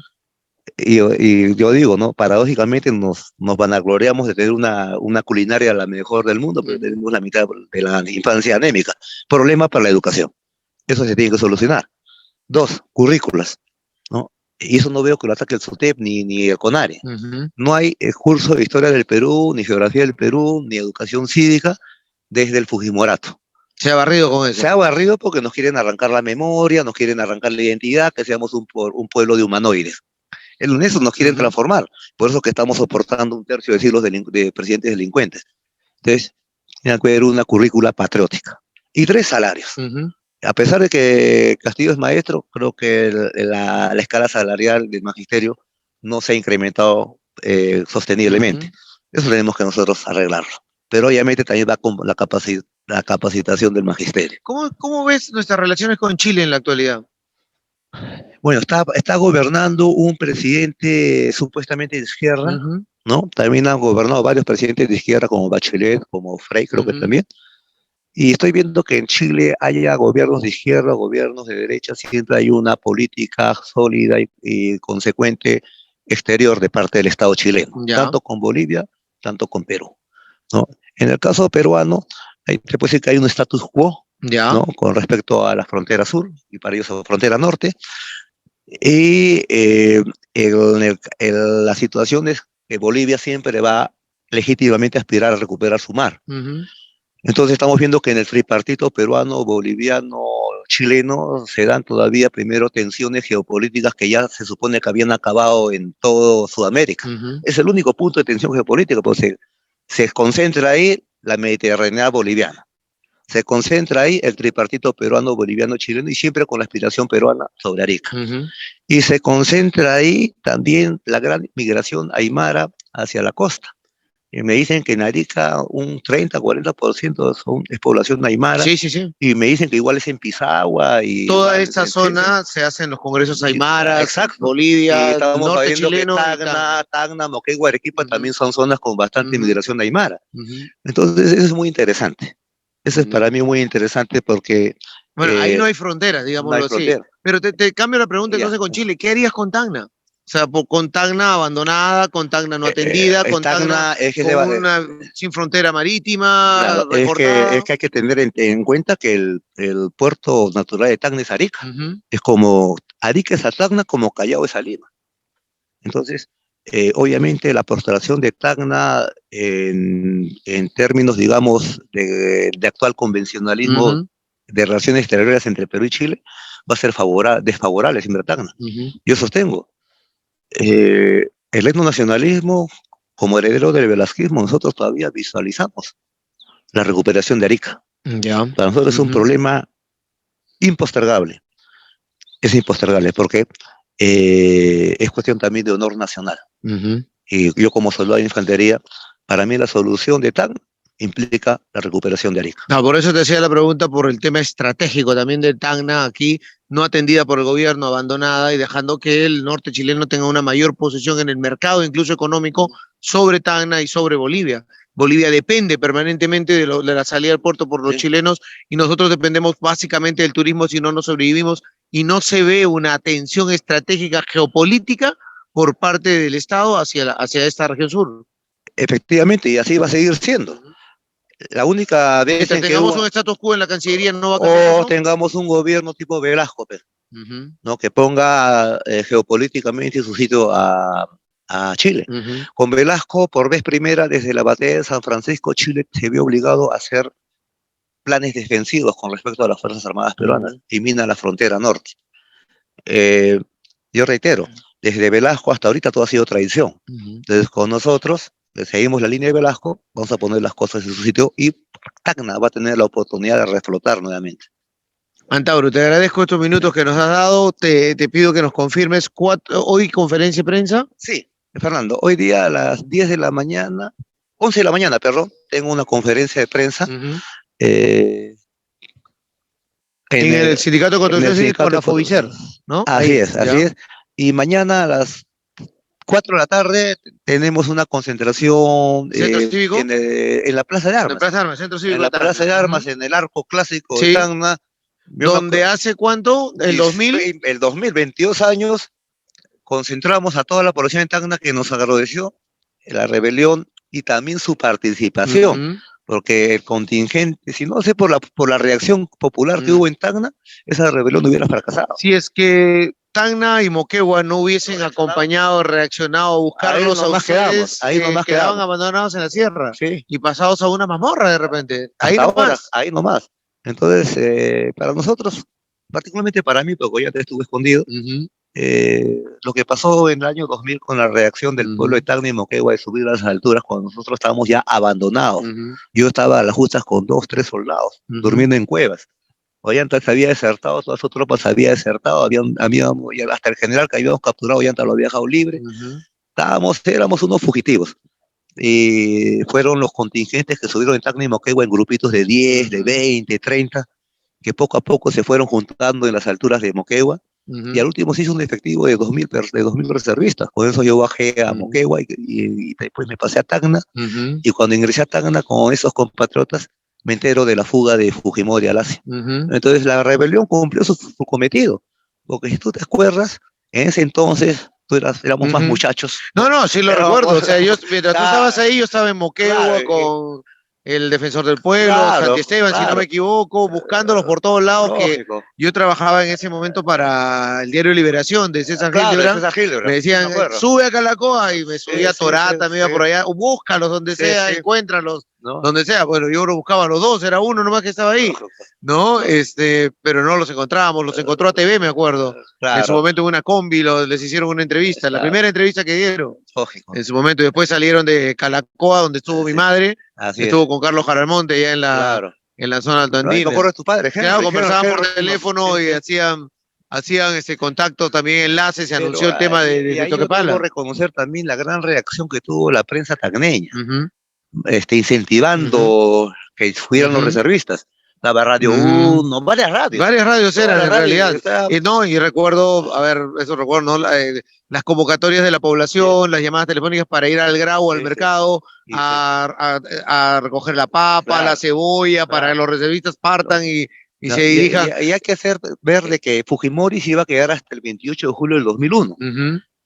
Y yo digo, ¿no? Paradójicamente nos vanagloriamos de tener una culinaria la mejor del mundo, pero ujú. tenemos la mitad de la infancia anémica. Problema para la educación. Eso se tiene que solucionar. Dos, currículas, ¿no? Y eso no veo que lo ataque el SUTEP ni el CONARE. Ujú. No hay curso de historia del Perú, ni geografía del Perú, ni educación cívica desde el Fujimorato. Se ha barrido con Se eso. ha barrido porque nos quieren arrancar la memoria, nos quieren arrancar la identidad, que seamos un pueblo de humanoides. En eso nos quieren Ujú, transformar. Por eso que estamos soportando un tercio de siglos de presidentes delincuentes. Entonces, tiene que haber una currícula patriótica. Y tres, salarios. ujú, A pesar de que Castillo es maestro, creo que la escala salarial del magisterio no se ha incrementado sosteniblemente. ujú. Eso tenemos que nosotros arreglarlo. Pero obviamente también va con la capacitación del magisterio. ¿Cómo ves nuestras relaciones con Chile en la actualidad? Bueno, está gobernando un presidente supuestamente de izquierda, Ujú, ¿no? También han gobernado varios presidentes de izquierda, como Bachelet, como Frei, creo que ujú. también. Y estoy viendo que en Chile haya gobiernos de izquierda, gobiernos de derecha, siempre hay una política sólida y consecuente exterior de parte del Estado chileno, Ya, tanto con Bolivia, tanto con Perú, ¿no? En el caso peruano, se puede decir que hay un status quo, ya. ¿no? Con respecto a la frontera sur y para ellos a la frontera norte. Y la situación es que Bolivia siempre va legítimamente a aspirar a recuperar su mar. Ujú, Entonces estamos viendo que en el tripartito peruano, boliviano, chileno se dan todavía primero tensiones geopolíticas que ya se supone que habían acabado en todo Sudamérica. ujú, Es el único punto de tensión geopolítica, pues se concentra ahí la Mediterránea boliviana. Se concentra ahí el tripartito peruano, boliviano, chileno y siempre con la aspiración peruana sobre Arica. ujú. Y se concentra ahí también la gran migración aymara hacia la costa. Y me dicen que en Arica un 30-40% es población aymara, Sí, sí, sí. y me dicen que igual es en Pisagua y Toda bueno, esta etcétera. zona se hace en los congresos aymaras, Exacto. Y Bolivia, el estamos norte sabiendo que chileno y Tacna. Tacna, Moquegua, Arequipa Ujú, también son zonas con bastante ujú, migración aymara. ujú, Entonces, eso es muy interesante. Eso es ujú. para mí muy interesante porque Bueno, ahí no eh, hay fronteras, no hay digámoslo así. frontera. Pero te cambio la pregunta Ya. entonces con Chile. ¿Qué harías con Tacna? O sea, con Tacna abandonada, con Tacna no atendida, con Tacna Tacna es que con una sin frontera marítima, claro, es recortada. que hay que tener en cuenta que el puerto natural de Tacna es Arica. Ujú, Es como Arica es a Tacna, como Callao es a Lima. Entonces, obviamente la postergación de Tacna en términos, digamos, de actual convencionalismo ujú, de relaciones exteriores entre Perú y Chile, va a ser desfavorable siempre a Tacna. ujú, Yo sostengo. Eh, el etnonacionalismo, como heredero del velasquismo, nosotros todavía visualizamos la recuperación de Arica. Ya. Para nosotros es un problema impostergable. Es impostergable porque es cuestión también de honor nacional. Y yo como soldado de infantería, para mí la solución de Tacna implica la recuperación de Arica. No, por eso te hacía la pregunta por el tema estratégico también de Tacna aquí, no atendida por el gobierno, abandonada y dejando que el norte chileno tenga una mayor posición en el mercado, incluso económico, sobre Tacna y sobre Bolivia. Bolivia depende permanentemente de la salida del puerto por los chilenos y nosotros dependemos básicamente del turismo, si no, no sobrevivimos y no se ve una atención estratégica geopolítica por parte del Estado hacia esta región sur. Efectivamente, y así va a seguir siendo. La única vez Mientras en que tengamos hubo, un status quo en la Cancillería, no va a cambiar o eso. tengamos un gobierno tipo Velasco, ¿no? Que ponga geopolíticamente su sitio a Chile. Con Velasco, por vez primera, desde la batalla de San Francisco, Chile se vio obligado a hacer planes defensivos con respecto a las Fuerzas Armadas peruanas y mina la frontera norte. Yo reitero, desde Velasco hasta ahorita todo ha sido traición. Entonces, con nosotros, seguimos la línea de Velasco, vamos a poner las cosas en su sitio y Tacna va a tener la oportunidad de reflotar nuevamente. Antauro, te agradezco estos minutos que nos has dado. Te pido que nos confirmes hoy conferencia de prensa. Sí, Fernando, hoy día a las 10 de la mañana, 11 de la mañana, perdón, tengo una conferencia de prensa. En el Sindicato de Construcción Civil con Afovicer, ¿no? Así es. Y mañana a las 4 de la tarde tenemos una concentración en la Plaza de Armas. En la Plaza de Armas, Centro Cívico. En la Plaza de Armas, en el Arco Clásico de Tacna. ¿Donde hace cuánto? ¿El 2000? El 2022 años concentramos a toda la población en Tacna que nos agradeció la rebelión y también su participación. Porque el contingente, si no sé por la reacción popular que hubo en Tacna, esa rebelión no hubiera fracasado. Si es que Tacna y Moquegua no hubiesen acompañado, reaccionado, buscarlos a ustedes, quedaban abandonados en la sierra y pasados a una mazmorra de repente. Ahí nomás. Entonces, para nosotros, particularmente para mí, porque ya te estuve escondido, lo que pasó en el año 2000 con la reacción del pueblo de Tacna y Moquegua de subir a las alturas cuando nosotros estábamos ya abandonados. Yo estaba a las justas con 2, 3 soldados, durmiendo en cuevas. Ollanta se había desertado, toda su tropa se había desertado, hasta el general que habíamos capturado, Ollanta lo había dejado libre. Éramos unos fugitivos. Y fueron los contingentes que subieron en Tacna y Moquegua en grupitos de 10, de 20, 30, que poco a poco se fueron juntando en las alturas de Moquegua. Y al último se hizo un efectivo de 2000 reservistas. Con eso yo bajé a Moquegua y después me pasé a Tacna. Y cuando ingresé a Tacna con esos compatriotas, me entero de la fuga de Fujimori al Asia. Entonces la rebelión cumplió su cometido. Porque si tú te acuerdas, en ese entonces éramos más muchachos. No, sí lo recuerdo. O sea, mientras tú estabas ahí, yo estaba en Moquegua con el Defensor del Pueblo, Santi Esteban, si no me equivoco, buscándolos por todos lados. Que yo trabajaba en ese momento para el diario Liberación de César Hildebrand. Me decían, sube a Calacoa, y me subía a Torata, me iba por allá, búscalos donde sea, encuéntralos, donde sea. Bueno, yo lo buscaba a los dos, era uno nomás que estaba ahí, ¿no? Pero no los encontrábamos, los encontró a TV, me acuerdo. En su momento en una combi les hicieron una entrevista, la primera entrevista que dieron. En su momento, y después salieron de Calacoa, donde estuvo mi madre. Estuvo con Carlos Jaralmonte allá en la zona altoandina. No, tu padre, conversaban por teléfono y hacían ese contacto, también enlaces, se anunció el tema de Toquepala. Debo reconocer también la gran reacción que tuvo la prensa tacneña, incentivando que fueran los reservistas. Estaba Radio 1, varias radios. Varias radios eran, en realidad. Y recuerdo, ¿no? Las convocatorias de la población, las llamadas telefónicas para ir al Grau, al mercado, a recoger la papa, la cebolla, para que los reservistas partan y se dirijan. Y hay que ver de que Fujimori se iba a quedar hasta el 28 de julio del 2001.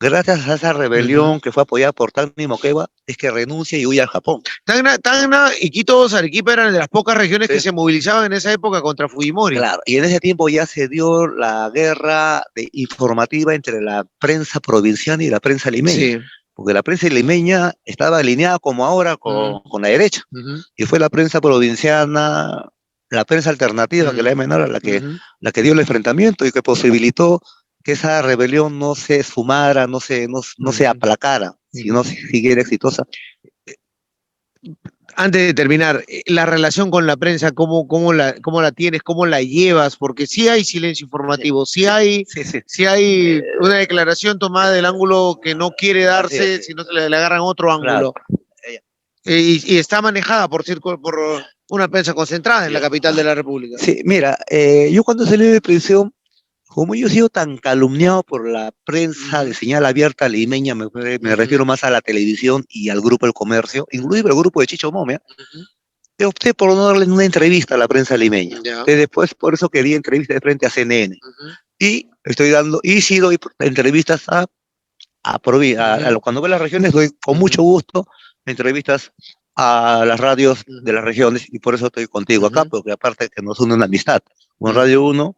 Gracias a esa rebelión que fue apoyada por Tacna y Moquegua, es que renuncia y huye al Japón. Tacna, Iquitos, Arequipa eran de las pocas regiones que se movilizaban en esa época contra Fujimori. Claro, y en ese tiempo ya se dio la guerra informativa entre la prensa provinciana y la prensa limeña. Porque la prensa limeña estaba alineada como ahora con la derecha. Y fue la prensa provinciana, la prensa alternativa, que la menor, la que dio el enfrentamiento y que posibilitó que esa rebelión no se esfumara, no se aplacara. si no siguiera exitosa. Antes de terminar, la relación con la prensa, cómo la tienes, cómo la llevas? Porque sí hay silencio informativo, sí hay una declaración tomada del ángulo que no quiere darse, si no se le agarran otro ángulo. Claro. Y está manejada por una prensa concentrada en la capital de la República. Sí, mira, yo cuando salí de prisión, como yo he sido tan calumniado por la prensa de señal abierta limeña, me refiero más a la televisión y al grupo El Comercio, inclusive al grupo de Chicho Momia, yo opté por no darle una entrevista a la prensa limeña. Después, por eso quería entrevista de frente a CNN. Y sí doy entrevistas cuando voy a las regiones, doy con mucho gusto entrevistas a las radios de las regiones, y por eso estoy contigo acá, porque aparte que nos une una amistad. Con Radio 1,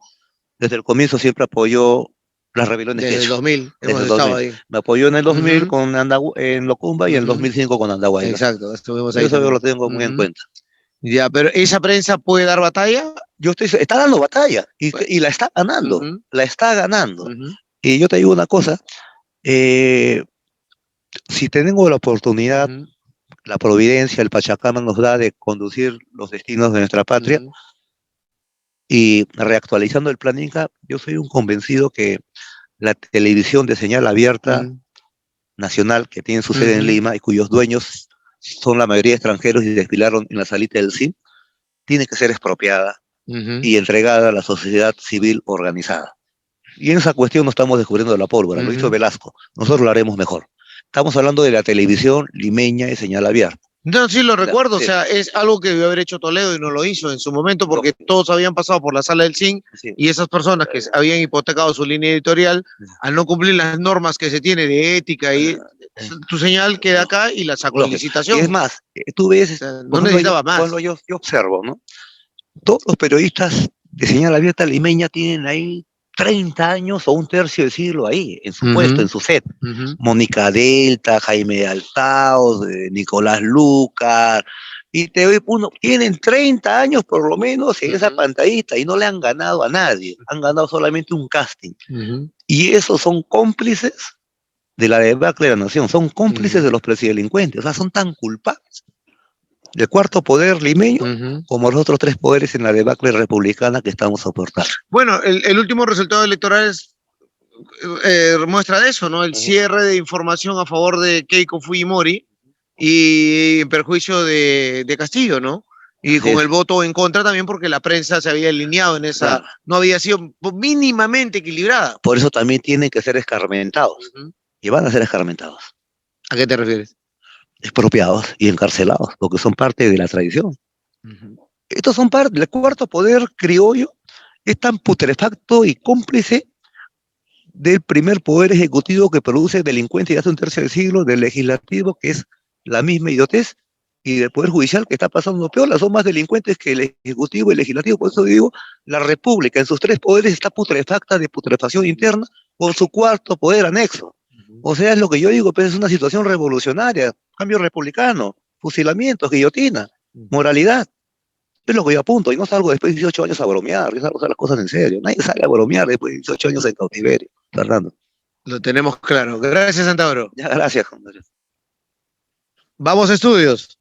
desde el comienzo siempre apoyó las rebeliones Desde que he el hecho. 2000, Desde hemos el estado 2000. ahí. Me apoyó en el 2000 en Locumba y en el 2005 con Andahuaylas. Exacto, estuvimos ahí. Eso yo lo tengo muy en cuenta. Ya, pero ¿esa prensa puede dar batalla? Está dando batalla y la está ganando. La está ganando. Y yo te digo una cosa, si tenemos la oportunidad, la providencia, el Pachacama nos da de conducir los destinos de nuestra patria, y reactualizando el plan Inca, yo soy un convencido que la televisión de señal abierta nacional, que tiene su sede en Lima y cuyos dueños son la mayoría extranjeros y desfilaron en la salita del CIM, tiene que ser expropiada y entregada a la sociedad civil organizada. Y en esa cuestión no estamos descubriendo la pólvora, lo hizo Velasco, nosotros lo haremos mejor. Estamos hablando de la televisión limeña de señal abierta. No, sí lo recuerdo, o sea, es algo que debió haber hecho Toledo y no lo hizo en su momento porque todos habían pasado por la sala del CIN y esas personas que habían hipotecado su línea editorial, al no cumplir las normas que se tiene de ética y tu señal queda acá y la saco de licitación. Y es más, tú ves, no necesitaba más. Cuando yo observo, ¿no? Todos los periodistas de señal abierta limeña tienen ahí 30 años o un tercio de siglo ahí, en su puesto, en su set. Mónica Delta, Jaime Altaos, Nicolás Lucas, y tienen 30 años por lo menos en esa pantallita y no le han ganado a nadie, han ganado solamente un casting. Y esos son cómplices de la debacle de la nación, son cómplices de los presidelincuentes, o sea, son tan culpables del cuarto poder limeño como los otros tres poderes en la debacle republicana que estamos soportando. Bueno, el último resultado electoral muestra de eso, ¿no? El cierre de información a favor de Keiko Fujimori y en perjuicio de Castillo, ¿no? Y con el voto en contra también porque la prensa se había alineado en esa, no había sido mínimamente equilibrada. Por eso también tienen que ser escarmentados, y van a ser escarmentados. ¿A qué te refieres? Expropiados y encarcelados, porque son parte de la tradición. Estos son parte del cuarto poder criollo, es tan putrefacto y cómplice del primer poder ejecutivo que produce delincuencia de hace un tercio de siglo, del legislativo, que es la misma idiotez, y del poder judicial, que está pasando peor, son más delincuentes que el ejecutivo y el legislativo. Por eso digo, la república en sus tres poderes está putrefacta de putrefacción interna con su cuarto poder anexo. O sea, es lo que yo digo, pero es una situación revolucionaria, cambio republicano, fusilamientos, guillotina, moralidad. Es lo que yo apunto, y no salgo después de 18 años a bromear, yo salgo a hacer las cosas en serio. Nadie sale a bromear después de 18 años en cautiverio, Fernando. Lo tenemos claro. Gracias, Santauro. Ya, gracias, Juan. Vamos a estudios.